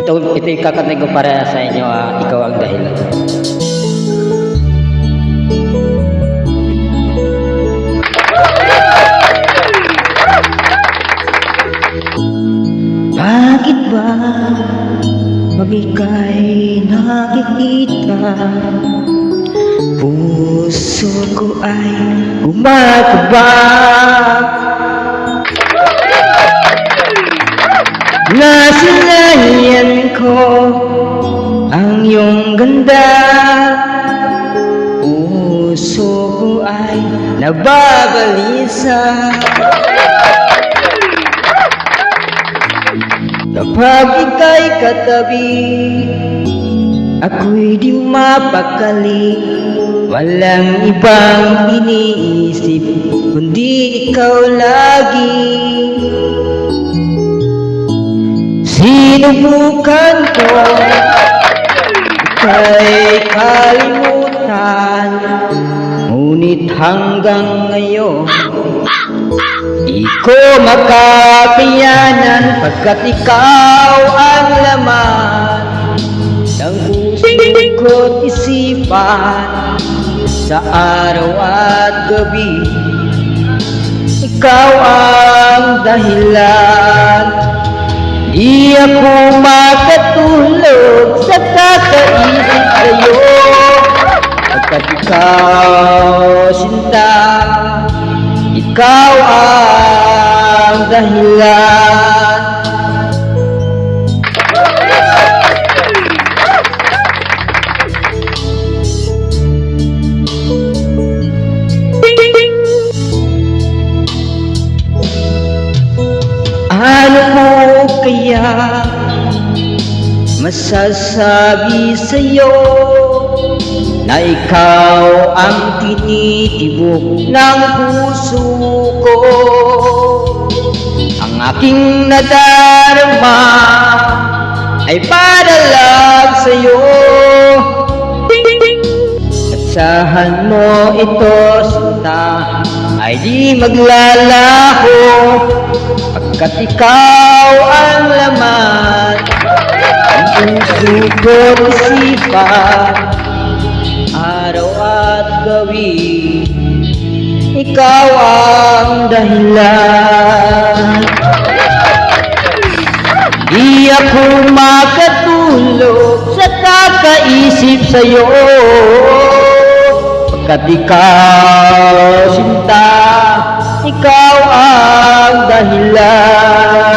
ito yung kakantay ko para sa inyo, ikaw ang dahilan. Bakit ba pag ika'y nakikita, puso ko ay kumakaba? Nasinayan ko ang iyong ganda, puso ko ay nababalisa. Kapag ika'y katabi, ako'y di mapakali. Walang ibang iniisip kundi ikaw lagi. Sinubukan ko ika'y kalimutan, ngunit hanggang ngayon di ko makapiyanan, pagkat ikaw ang laman ng puso ko't isipan. Sa araw at gabi, ikaw ang dahilan. Di ako makatulog sa kakaisip sa'yo, pagkat ikaw, sinta, ikaw ang dahilan. Ano mo kaya masasabi sa'yo na ikaw ang tinitibok ng puso ko? Ang aking nadarama ay para lang sa'yo. Asahan mo ito, sinta, ay di maglalaho, pagkat ikaw ang laman ng puso ko't isipan. Araw at gabi, ikaw ang dahilan. Di ako makatulog sa kakaisip sa'yo, pagkat ikaw, sinta, ikaw ang dahilan.